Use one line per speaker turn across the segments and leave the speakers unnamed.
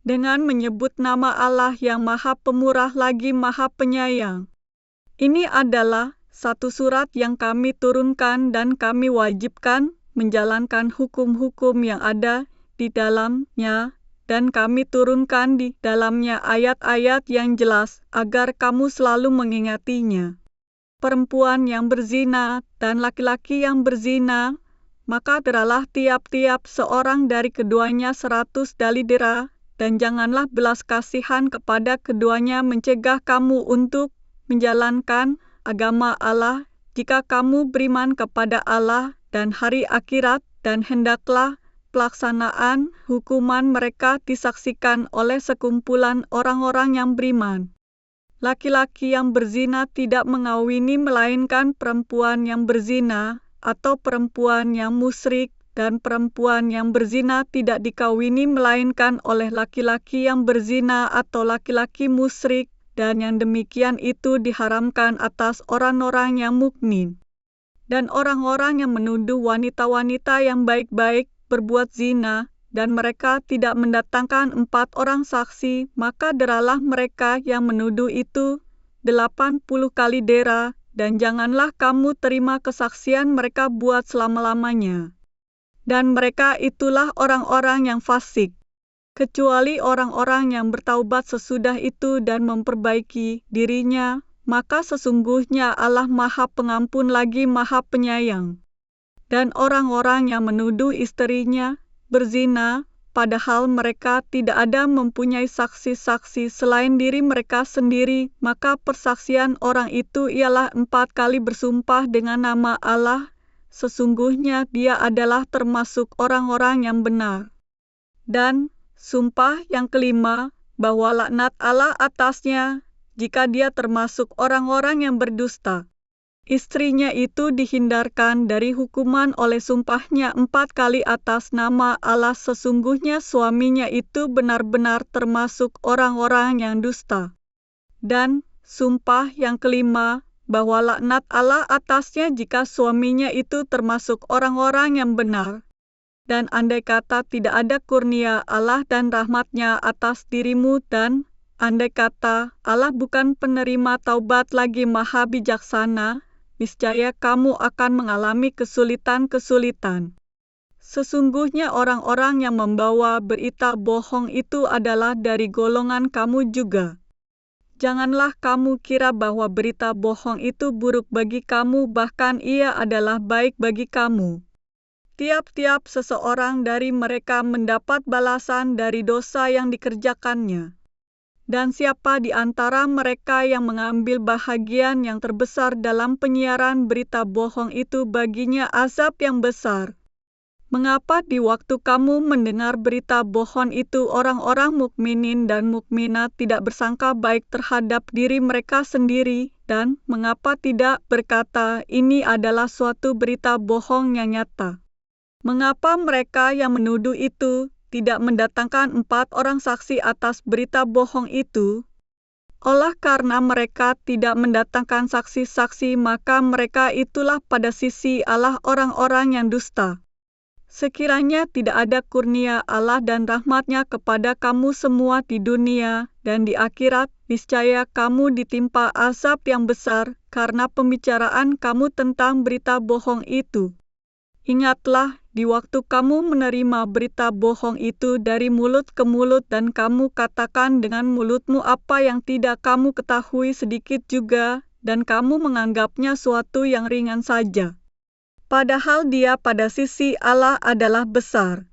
dengan menyebut nama Allah yang Maha Pemurah lagi Maha Penyayang. Ini adalah satu surat yang kami turunkan dan kami wajibkan menjalankan hukum-hukum yang ada di dalamnya, dan kami turunkan di dalamnya ayat-ayat yang jelas agar kamu selalu mengingatinya. Perempuan yang berzina dan laki-laki yang berzina, maka deralah tiap-tiap seorang dari keduanya 100 dali dera, dan janganlah belas kasihan kepada keduanya mencegah kamu untuk menjalankan agama Allah jika kamu beriman kepada Allah dan hari akhirat, dan hendaklah pelaksanaan hukuman mereka disaksikan oleh sekumpulan orang-orang yang beriman. Laki-laki yang berzina tidak mengawini melainkan perempuan yang berzina atau perempuan yang musyrik, dan perempuan yang berzina tidak dikawini melainkan oleh laki-laki yang berzina atau laki-laki musyrik, dan yang demikian itu diharamkan atas orang-orang yang mukmin. Dan orang-orang yang menuduh wanita-wanita yang baik-baik berbuat zina, dan mereka tidak mendatangkan 4 orang saksi, maka deralah mereka yang menuduh itu 80 kali dera, dan janganlah kamu terima kesaksian mereka buat selama-lamanya. Dan mereka itulah orang-orang yang fasik, kecuali orang-orang yang bertaubat sesudah itu dan memperbaiki dirinya, maka sesungguhnya Allah Maha Pengampun lagi Maha Penyayang. Dan orang-orang yang menuduh istrinya berzina, padahal mereka tidak ada mempunyai saksi-saksi selain diri mereka sendiri, maka persaksian orang itu ialah 4 kali bersumpah dengan nama Allah, sesungguhnya dia adalah termasuk orang-orang yang benar. Dan sumpah yang kelima, bahwa laknat Allah atasnya jika dia termasuk orang-orang yang berdusta. Istrinya itu dihindarkan dari hukuman oleh sumpahnya 4 kali atas nama Allah, sesungguhnya suaminya itu benar-benar termasuk orang-orang yang dusta. Dan sumpah yang kelima, bahwa laknat Allah atasnya jika suaminya itu termasuk orang-orang yang benar. Dan andai kata tidak ada kurnia Allah dan rahmatnya atas dirimu, dan andai kata Allah bukan penerima taubat lagi Maha Bijaksana, niscaya kamu akan mengalami kesulitan-kesulitan. Sesungguhnya orang-orang yang membawa berita bohong itu adalah dari golongan kamu juga. Janganlah kamu kira bahwa berita bohong itu buruk bagi kamu, bahkan ia adalah baik bagi kamu. Tiap-tiap seseorang dari mereka mendapat balasan dari dosa yang dikerjakannya. Dan siapa di antara mereka yang mengambil bahagian yang terbesar dalam penyiaran berita bohong itu, baginya azab yang besar. Mengapa di waktu kamu mendengar berita bohong itu orang-orang mukminin dan mukminat tidak bersangka baik terhadap diri mereka sendiri, dan mengapa tidak berkata ini adalah suatu berita bohong yang nyata? Mengapa mereka yang menuduh itu tidak mendatangkan 4 orang saksi atas berita bohong itu? Olah karena mereka tidak mendatangkan saksi-saksi, maka mereka itulah pada sisi Allah orang-orang yang dusta. Sekiranya tidak ada kurnia Allah dan rahmatnya kepada kamu semua di dunia dan di akhirat, niscaya kamu ditimpa azab yang besar karena pembicaraan kamu tentang berita bohong itu. Ingatlah di waktu kamu menerima berita bohong itu dari mulut ke mulut, dan kamu katakan dengan mulutmu apa yang tidak kamu ketahui sedikit juga, dan kamu menganggapnya suatu yang ringan saja. Padahal dia pada sisi Allah adalah besar.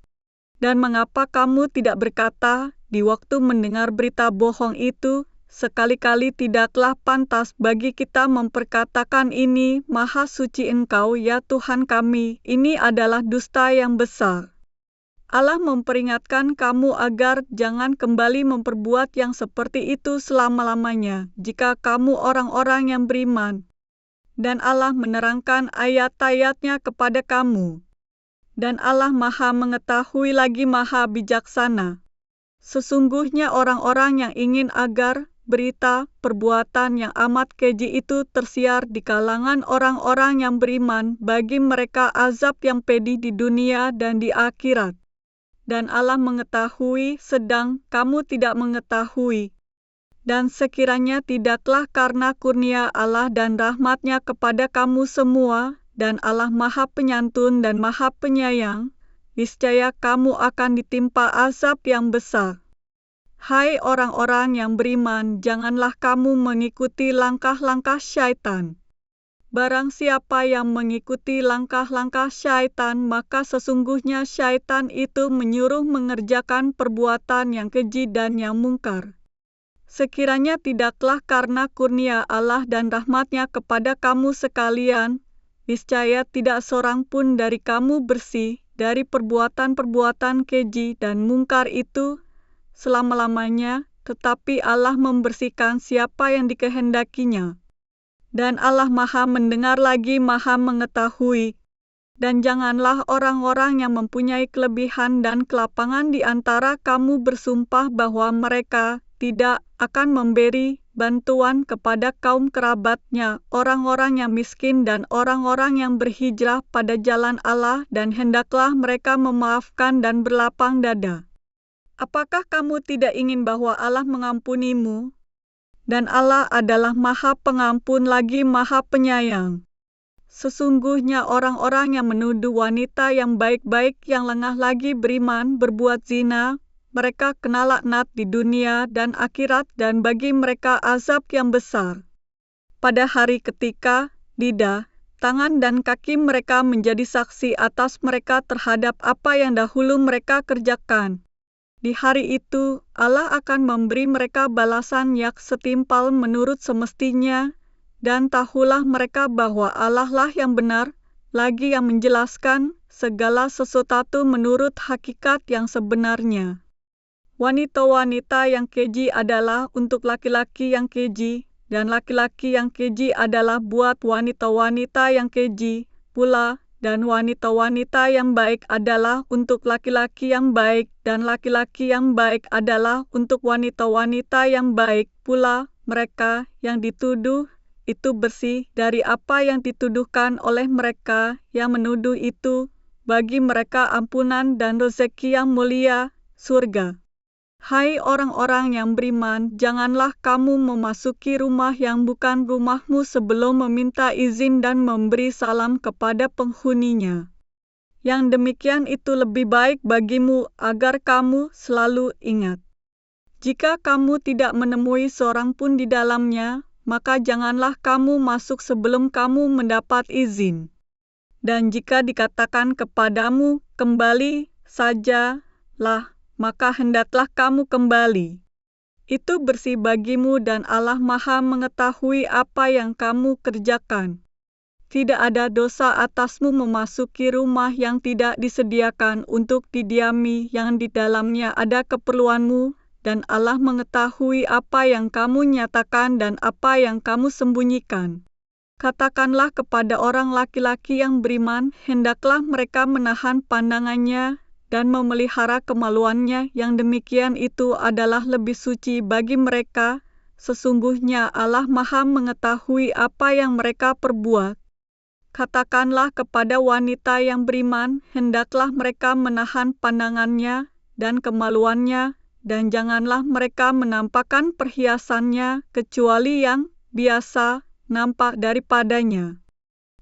Dan mengapa kamu tidak berkata di waktu mendengar berita bohong itu, sekali-kali tidaklah pantas bagi kita memperkatakan ini, Maha Suci Engkau ya Tuhan kami, ini adalah dusta yang besar. Allah memperingatkan kamu agar jangan kembali memperbuat yang seperti itu selama-lamanya, jika kamu orang-orang yang beriman. Dan Allah menerangkan ayat-ayatnya kepada kamu. Dan Allah Maha Mengetahui lagi Maha Bijaksana. Sesungguhnya orang-orang yang ingin agar berita perbuatan yang amat keji itu tersiar di kalangan orang-orang yang beriman, bagi mereka azab yang pedih di dunia dan di akhirat. dan Allah mengetahui sedang kamu tidak mengetahui. Dan sekiranya tidaklah karena kurnia Allah dan rahmat-Nya kepada kamu semua, dan Allah Maha Penyantun dan Maha Penyayang, niscaya kamu akan ditimpa azab yang besar. Hai orang-orang yang beriman, janganlah kamu mengikuti langkah-langkah syaitan. Barang siapa yang mengikuti langkah-langkah syaitan, maka sesungguhnya syaitan itu menyuruh mengerjakan perbuatan yang keji dan yang mungkar. Sekiranya tidaklah karena kurnia Allah dan rahmat-Nya kepada kamu sekalian, niscaya tidak seorang pun dari kamu bersih dari perbuatan-perbuatan keji dan mungkar itu selama-lamanya, tetapi Allah membersihkan siapa yang dikehendakinya. Dan Allah Maha mendengar lagi Maha mengetahui. Dan janganlah orang-orang yang mempunyai kelebihan dan kelapangan di antara kamu bersumpah bahwa mereka tidak akan memberi bantuan kepada kaum kerabatnya, orang-orang yang miskin dan orang-orang yang berhijrah pada jalan Allah, dan hendaklah mereka memaafkan dan berlapang dada. Apakah kamu tidak ingin bahwa Allah mengampunimu? Dan Allah adalah Maha Pengampun lagi Maha Penyayang. Sesungguhnya orang-orang yang menuduh wanita yang baik-baik yang lengah lagi beriman berbuat zina, mereka kena laknat di dunia dan akhirat, dan bagi mereka azab yang besar. Pada hari ketika lidah, tangan dan kaki mereka menjadi saksi atas mereka terhadap apa yang dahulu mereka kerjakan. Di hari itu, Allah akan memberi mereka balasan yang setimpal menurut semestinya, dan tahulah mereka bahwa Allah lah yang benar, lagi yang menjelaskan segala sesuatu menurut hakikat yang sebenarnya. Wanita-wanita yang keji adalah untuk laki-laki yang keji, dan laki-laki yang keji adalah buat wanita-wanita yang keji pula. Dan wanita-wanita yang baik adalah untuk laki-laki yang baik, dan laki-laki yang baik adalah untuk wanita-wanita yang baik pula. Mereka yang dituduh itu bersih dari apa yang dituduhkan oleh mereka yang menuduh itu. Bagi mereka ampunan dan rezeki yang mulia, surga. Hai orang-orang yang beriman, janganlah kamu memasuki rumah yang bukan rumahmu sebelum meminta izin dan memberi salam kepada penghuninya. Yang demikian itu lebih baik bagimu agar kamu selalu ingat. Jika kamu tidak menemui seorang pun di dalamnya, maka janganlah kamu masuk sebelum kamu mendapat izin. Dan jika dikatakan kepadamu, kembali sajalah, maka hendaklah kamu kembali. Itu bersih bagimu dan Allah Maha mengetahui apa yang kamu kerjakan. Tidak ada dosa atasmu memasuki rumah yang tidak disediakan untuk didiami, yang di dalamnya ada keperluanmu, dan Allah mengetahui apa yang kamu nyatakan dan apa yang kamu sembunyikan. Katakanlah kepada orang laki-laki yang beriman, hendaklah mereka menahan pandangannya dan memelihara kemaluannya, yang demikian itu adalah lebih suci bagi mereka. Sesungguhnya Allah Maha mengetahui apa yang mereka perbuat. Katakanlah kepada wanita yang beriman, hendaklah mereka menahan pandangannya dan kemaluannya, dan janganlah mereka menampakkan perhiasannya kecuali yang biasa nampak daripadanya.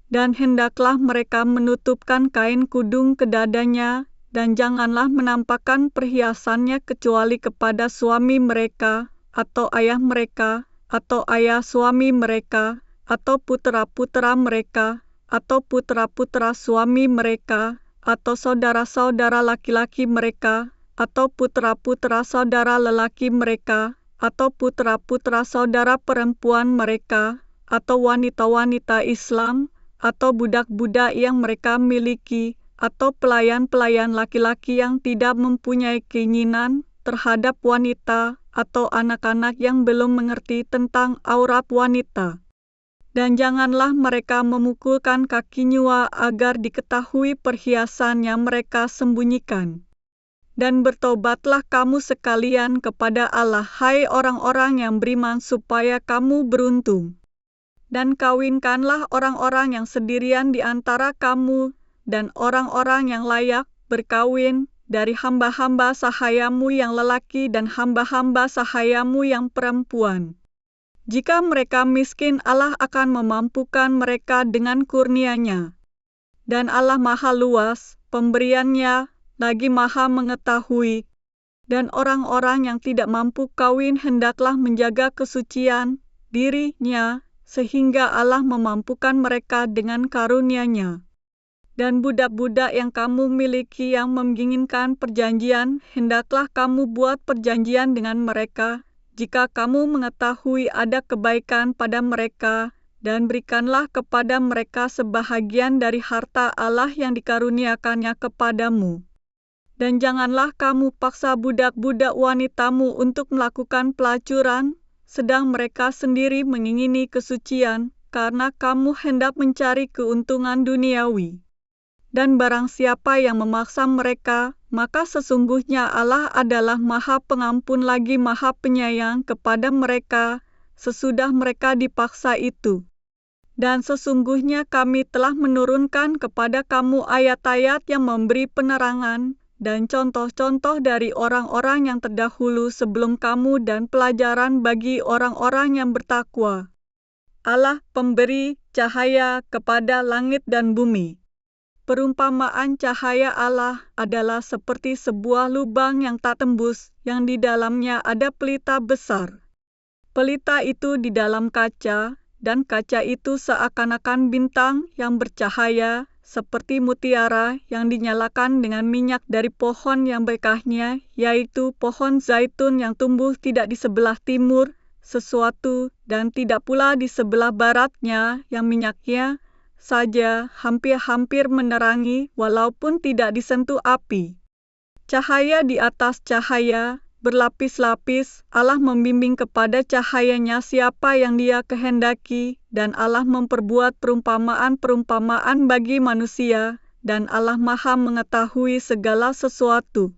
Dan hendaklah mereka menutupkan kain kudung ke dadanya, dan janganlah menampakkan perhiasannya kecuali kepada suami mereka, atau ayah mereka, atau ayah suami mereka, atau putera-putera mereka, atau putera-putera suami mereka, atau saudara-saudara laki-laki mereka, atau putera-putera saudara lelaki mereka, atau putera-putera saudara perempuan mereka, atau wanita-wanita Islam, atau budak-budak yang mereka miliki, atau pelayan-pelayan laki-laki yang tidak mempunyai keinginan terhadap wanita, atau anak-anak yang belum mengerti tentang aurat wanita. Dan janganlah mereka memukulkan kaki nyua agar diketahui perhiasan yang mereka sembunyikan. Dan bertobatlah kamu sekalian kepada Allah, hai orang-orang yang beriman, supaya kamu beruntung. Dan kawinkanlah orang-orang yang sendirian di antara kamu, dan orang-orang yang layak berkawin, dari hamba-hamba sahayamu yang lelaki dan hamba-hamba sahayamu yang perempuan. Jika mereka miskin, Allah akan memampukan mereka dengan kurnia-Nya. Dan Allah maha luas, pemberiannya lagi maha mengetahui. Dan orang-orang yang tidak mampu kawin hendaklah menjaga kesucian dirinya, sehingga Allah memampukan mereka dengan karunia-Nya. Dan budak-budak yang kamu miliki yang menginginkan perjanjian, hendaklah kamu buat perjanjian dengan mereka, jika kamu mengetahui ada kebaikan pada mereka, dan berikanlah kepada mereka sebahagian dari harta Allah yang dikaruniakannya kepadamu. Dan janganlah kamu paksa budak-budak wanitamu untuk melakukan pelacuran, sedang mereka sendiri mengingini kesucian, karena kamu hendak mencari keuntungan duniawi. Dan barang siapa yang memaksa mereka, maka sesungguhnya Allah adalah Maha Pengampun lagi Maha Penyayang kepada mereka, sesudah mereka dipaksa itu. Dan sesungguhnya kami telah menurunkan kepada kamu ayat-ayat yang memberi penerangan, dan contoh-contoh dari orang-orang yang terdahulu sebelum kamu dan pelajaran bagi orang-orang yang bertakwa. Allah pemberi cahaya kepada langit dan bumi. Perumpamaan cahaya Allah adalah seperti sebuah lubang yang tak tembus, yang di dalamnya ada pelita besar. Pelita itu di dalam kaca, dan kaca itu seakan-akan bintang yang bercahaya, seperti mutiara yang dinyalakan dengan minyak dari pohon yang berkahnya, yaitu pohon zaitun yang tumbuh tidak di sebelah timur sesuatu, dan tidak pula di sebelah baratnya, yang minyaknya saja hampir-hampir menerangi walaupun tidak disentuh api. Cahaya di atas cahaya, berlapis-lapis, Allah membimbing kepada cahayanya siapa yang Dia kehendaki, dan Allah memperbuat perumpamaan-perumpamaan bagi manusia, dan Allah maha mengetahui segala sesuatu.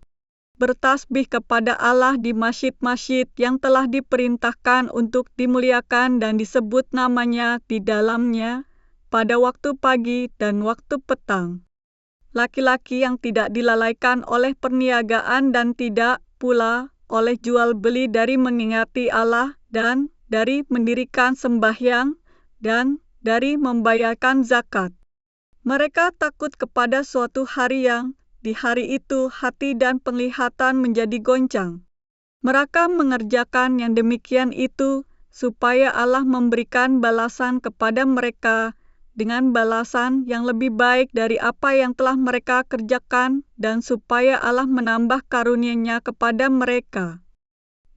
Bertasbih kepada Allah di masjid-masjid yang telah diperintahkan untuk dimuliakan dan disebut namanya di dalamnya, pada waktu pagi dan waktu petang. Laki-laki yang tidak dilalaikan oleh perniagaan dan tidak pula oleh jual beli dari mengingati Allah dan dari mendirikan sembahyang dan dari membayarkan zakat. Mereka takut kepada suatu hari yang di hari itu hati dan penglihatan menjadi goncang. Mereka mengerjakan yang demikian itu supaya Allah memberikan balasan kepada mereka dengan balasan yang lebih baik dari apa yang telah mereka kerjakan, dan supaya Allah menambah karunia-Nya kepada mereka.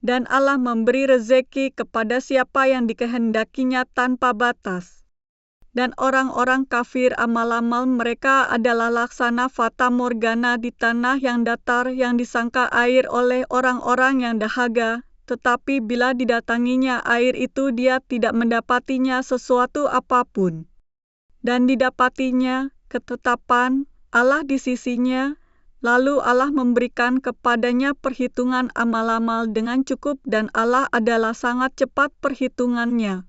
Dan Allah memberi rezeki kepada siapa yang dikehendakinya tanpa batas. Dan orang-orang kafir amal-amal mereka adalah laksana fata morgana di tanah yang datar yang disangka air oleh orang-orang yang dahaga, tetapi bila didatanginya air itu dia tidak mendapatinya sesuatu apapun. Dan didapatinya ketetapan Allah di sisinya, lalu Allah memberikan kepadanya perhitungan amal-amal dengan cukup, dan Allah adalah sangat cepat perhitungannya.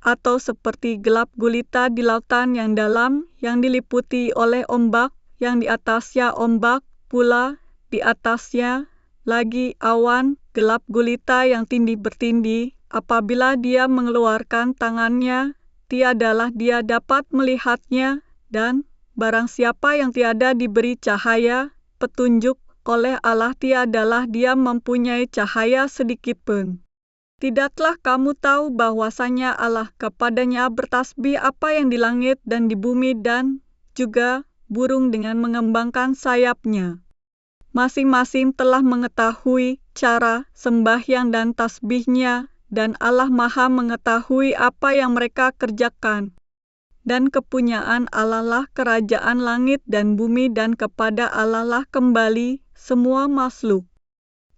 Atau seperti gelap gulita di lautan yang dalam, yang diliputi oleh ombak, yang di atasnya ombak pula, di atasnya lagi awan, gelap gulita yang tindih bertindih, apabila dia mengeluarkan tangannya, tiadalah dia dapat melihatnya, dan barang siapa yang tiada diberi cahaya, petunjuk oleh Allah, tiadalah dia mempunyai cahaya sedikitpun. Tidaklah kamu tahu bahwasanya Allah kepadanya bertasbih apa yang di langit dan di bumi, dan juga burung dengan mengembangkan sayapnya. Masing-masing telah mengetahui cara sembahyang dan tasbihnya, dan Allah maha mengetahui apa yang mereka kerjakan. Dan kepunyaan Allah lah kerajaan langit dan bumi, dan kepada Allah lah kembali semua makhluk.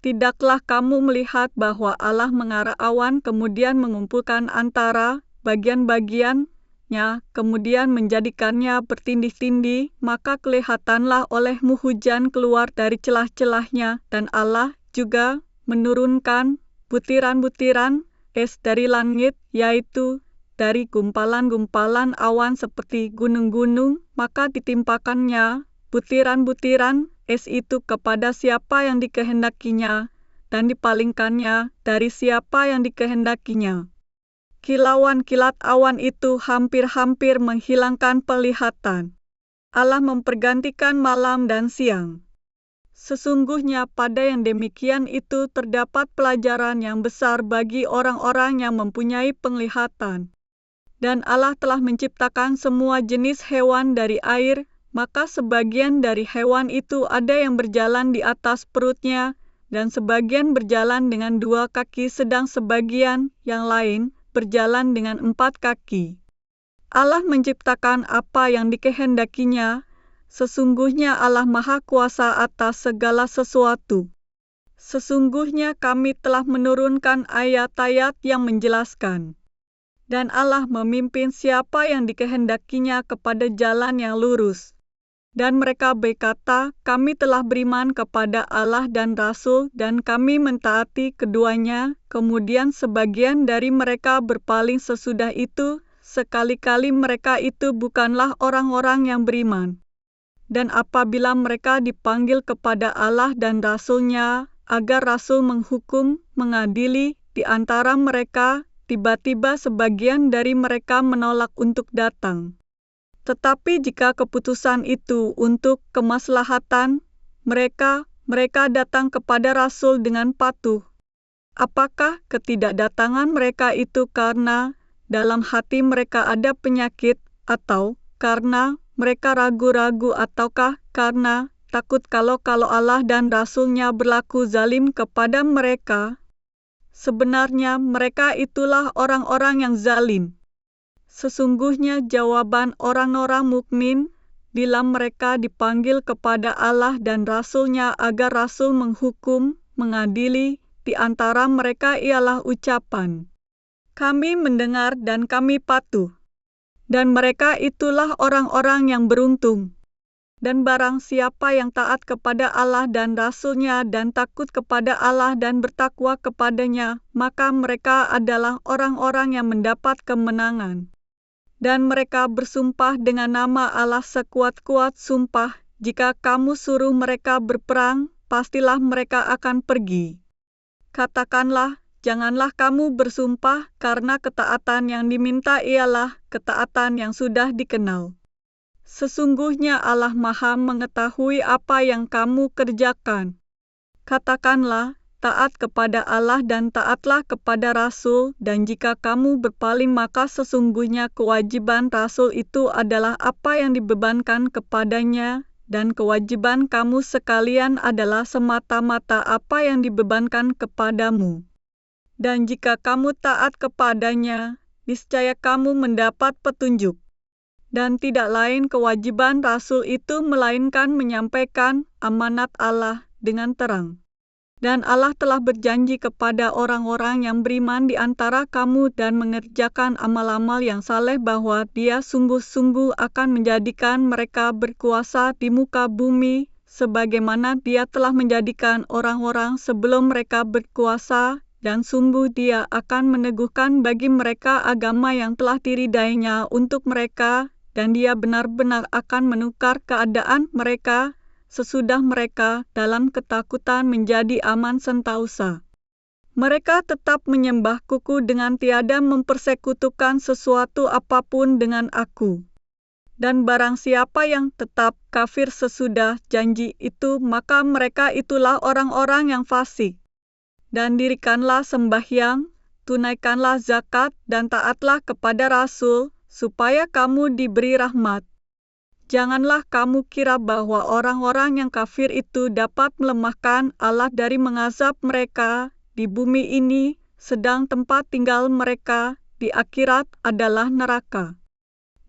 Tidaklah kamu melihat bahwa Allah mengarah awan, kemudian mengumpulkan antara bagian-bagiannya, kemudian menjadikannya bertindih-tindih, maka kelihatanlah olehmu hujan keluar dari celah-celahnya, dan Allah juga menurunkan butiran-butiran es dari langit, yaitu dari gumpalan-gumpalan awan seperti gunung-gunung, maka ditimpakannya butiran-butiran es itu kepada siapa yang dikehendakinya, dan dipalingkannya dari siapa yang dikehendakinya. Kilauan kilat awan itu hampir-hampir menghilangkan penglihatan. Allah mempergantikan malam dan siang. Sesungguhnya pada yang demikian itu terdapat pelajaran yang besar bagi orang-orang yang mempunyai penglihatan. Dan Allah telah menciptakan semua jenis hewan dari air, maka sebagian dari hewan itu ada yang berjalan di atas perutnya, dan sebagian berjalan dengan 2 kaki, sedang sebagian yang lain berjalan dengan 4 kaki. Allah menciptakan apa yang dikehendakinya. Sesungguhnya Allah Maha Kuasa atas segala sesuatu. Sesungguhnya kami telah menurunkan ayat-ayat yang menjelaskan. Dan Allah memimpin siapa yang dikehendakinya kepada jalan yang lurus. Dan mereka berkata, kami telah beriman kepada Allah dan Rasul, dan kami mentaati keduanya. Kemudian sebagian dari mereka berpaling sesudah itu, sekali-kali mereka itu bukanlah orang-orang yang beriman. Dan apabila mereka dipanggil kepada Allah dan Rasul-Nya, agar Rasul menghukum, mengadili di antara mereka, tiba-tiba sebagian dari mereka menolak untuk datang. Tetapi jika keputusan itu untuk kemaslahatan, mereka datang kepada Rasul dengan patuh. Apakah ketidakdatangan mereka itu karena dalam hati mereka ada penyakit, atau karena mereka ragu-ragu, ataukah karena takut kalau Allah dan Rasul-Nya berlaku zalim kepada mereka? Sebenarnya mereka itulah orang-orang yang zalim. Sesungguhnya jawaban orang-orang mukmin bila mereka dipanggil kepada Allah dan Rasul-Nya agar Rasul menghukum, mengadili di antara mereka ialah ucapan, kami mendengar dan kami patuh. Dan mereka itulah orang-orang yang beruntung. Dan barang siapa yang taat kepada Allah dan Rasul-Nya dan takut kepada Allah dan bertakwa kepadanya, maka mereka adalah orang-orang yang mendapat kemenangan. Dan mereka bersumpah dengan nama Allah sekuat-kuat sumpah, jika kamu suruh mereka berperang, pastilah mereka akan pergi. Katakanlah, janganlah kamu bersumpah, karena ketaatan yang diminta ialah ketaatan yang sudah dikenal. Sesungguhnya Allah Maha mengetahui apa yang kamu kerjakan. Katakanlah, taat kepada Allah dan taatlah kepada Rasul, dan jika kamu berpaling maka sesungguhnya kewajiban Rasul itu adalah apa yang dibebankan kepadanya, dan kewajiban kamu sekalian adalah semata-mata apa yang dibebankan kepadamu. Dan jika kamu taat kepadanya, niscaya kamu mendapat petunjuk. Dan tidak lain kewajiban Rasul itu melainkan menyampaikan amanat Allah dengan terang. Dan Allah telah berjanji kepada orang-orang yang beriman di antara kamu dan mengerjakan amal-amal yang saleh bahwa Dia sungguh-sungguh akan menjadikan mereka berkuasa di muka bumi, sebagaimana Dia telah menjadikan orang-orang sebelum mereka berkuasa, dan sungguh Dia akan meneguhkan bagi mereka agama yang telah diridainya untuk mereka, dan Dia benar-benar akan menukar keadaan mereka sesudah mereka dalam ketakutan menjadi aman sentausa. Mereka tetap menyembah Ku dengan tiada mempersekutukan sesuatu apapun dengan Aku. Dan barang siapa yang tetap kafir sesudah janji itu, maka mereka itulah orang-orang yang fasik. Dan dirikanlah sembahyang, tunaikanlah zakat, dan taatlah kepada Rasul, supaya kamu diberi rahmat. Janganlah kamu kira bahwa orang-orang yang kafir itu dapat melemahkan Allah dari mengazab mereka di bumi ini, sedang tempat tinggal mereka di akhirat adalah neraka.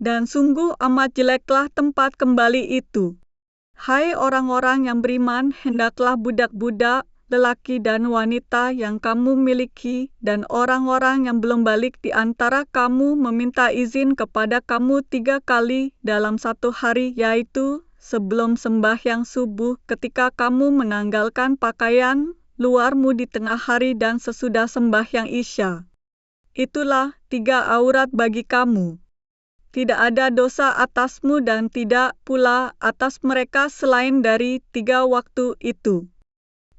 Dan sungguh amat jeleklah tempat kembali itu. Hai orang-orang yang beriman, hendaklah budak-budak, lelaki dan wanita yang kamu miliki, dan orang-orang yang belum balik di antara kamu meminta izin kepada kamu 3 kali dalam 1 hari, yaitu sebelum sembahyang subuh, ketika kamu menanggalkan pakaian luarmu di tengah hari, dan sesudah sembahyang isya. Itulah 3 aurat bagi kamu. Tidak ada dosa atasmu dan tidak pula atas mereka selain dari 3 waktu itu.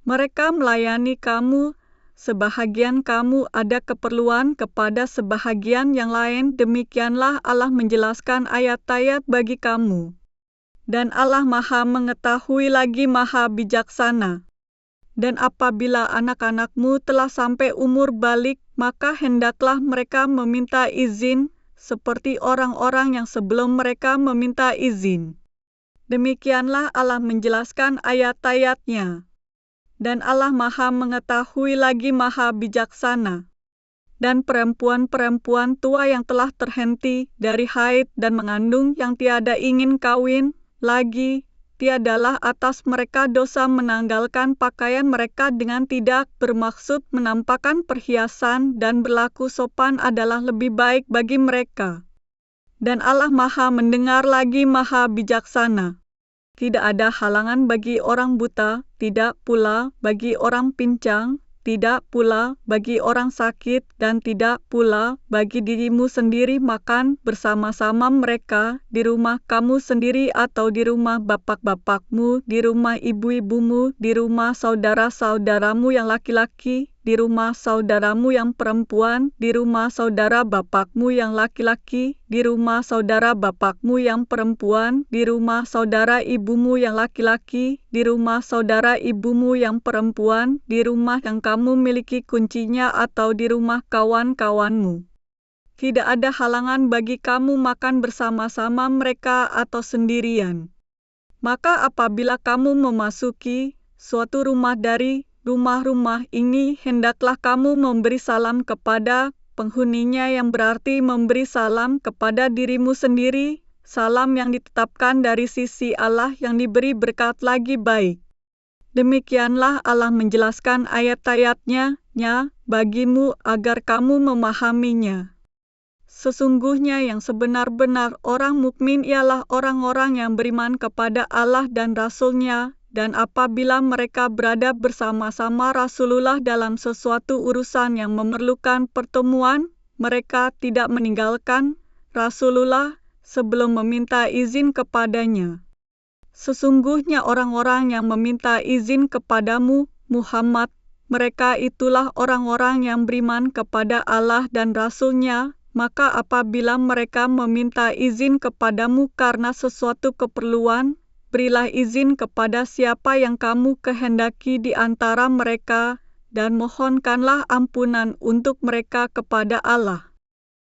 Mereka melayani kamu, sebahagian kamu ada keperluan kepada sebahagian yang lain, demikianlah Allah menjelaskan ayat-ayat bagi kamu. Dan Allah Maha mengetahui lagi Maha bijaksana. Dan apabila anak-anakmu telah sampai umur balik, maka hendaklah mereka meminta izin, seperti orang-orang yang sebelum mereka meminta izin. Demikianlah Allah menjelaskan ayat-ayatnya. Dan Allah Maha mengetahui lagi Maha bijaksana. Dan perempuan-perempuan tua yang telah terhenti dari haid dan mengandung yang tiada ingin kawin lagi, tiadalah atas mereka dosa menanggalkan pakaian mereka dengan tidak bermaksud menampakkan perhiasan, dan berlaku sopan adalah lebih baik bagi mereka. Dan Allah Maha mendengar lagi Maha bijaksana. Tidak ada halangan bagi orang buta, tidak pula bagi orang pincang, tidak pula bagi orang sakit, dan tidak pula bagi dirimu sendiri makan bersama-sama mereka di rumah kamu sendiri atau di rumah bapak-bapakmu, di rumah ibu-ibumu, di rumah saudara-saudaramu yang laki-laki, di rumah saudaramu yang perempuan, di rumah saudara bapakmu yang laki-laki, di rumah saudara bapakmu yang perempuan, di rumah saudara ibumu yang laki-laki, di rumah saudara ibumu yang perempuan, di rumah yang kamu miliki kuncinya atau di rumah kawan-kawanmu. Tidak ada halangan bagi kamu makan bersama-sama mereka atau sendirian. Maka apabila kamu memasuki suatu rumah dari rumah-rumah ini, hendaklah kamu memberi salam kepada penghuninya, yang berarti memberi salam kepada dirimu sendiri, salam yang ditetapkan dari sisi Allah yang diberi berkat lagi baik. Demikianlah Allah menjelaskan ayat-ayatnya bagimu agar kamu memahaminya. Sesungguhnya yang sebenar-benar orang mukmin ialah orang-orang yang beriman kepada Allah dan Rasul-Nya, dan apabila mereka berada bersama-sama Rasulullah dalam sesuatu urusan yang memerlukan pertemuan, mereka tidak meninggalkan Rasulullah sebelum meminta izin kepadanya. Sesungguhnya orang-orang yang meminta izin kepadamu, Muhammad, mereka itulah orang-orang yang beriman kepada Allah dan Rasul-Nya. Maka apabila mereka meminta izin kepadamu karena sesuatu keperluan, berilah izin kepada siapa yang kamu kehendaki di antara mereka, dan mohonkanlah ampunan untuk mereka kepada Allah.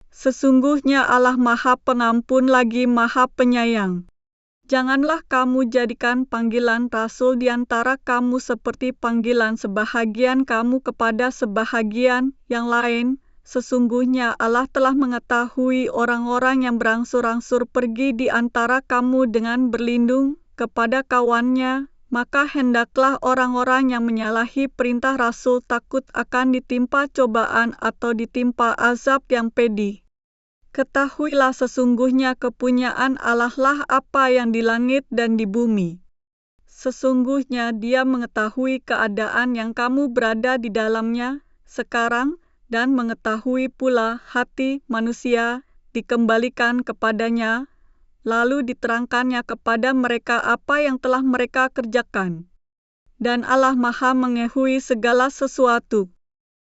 Sesungguhnya Allah Maha Pengampun lagi Maha Penyayang. Janganlah kamu jadikan panggilan Rasul di antara kamu seperti panggilan sebahagian kamu kepada sebahagian yang lain. Sesungguhnya Allah telah mengetahui orang-orang yang berangsur-angsur pergi di antara kamu dengan berlindung kepada kawannya, maka hendaklah orang-orang yang menyalahi perintah Rasul takut akan ditimpa cobaan atau ditimpa azab yang pedih. Ketahuilah sesungguhnya kepunyaan Allah lah apa yang di langit dan di bumi. Sesungguhnya Dia mengetahui keadaan yang kamu berada di dalamnya sekarang, dan mengetahui pula hati manusia dikembalikan kepadanya, lalu diterangkannya kepada mereka apa yang telah mereka kerjakan. Dan Allah Maha mengetahui segala sesuatu.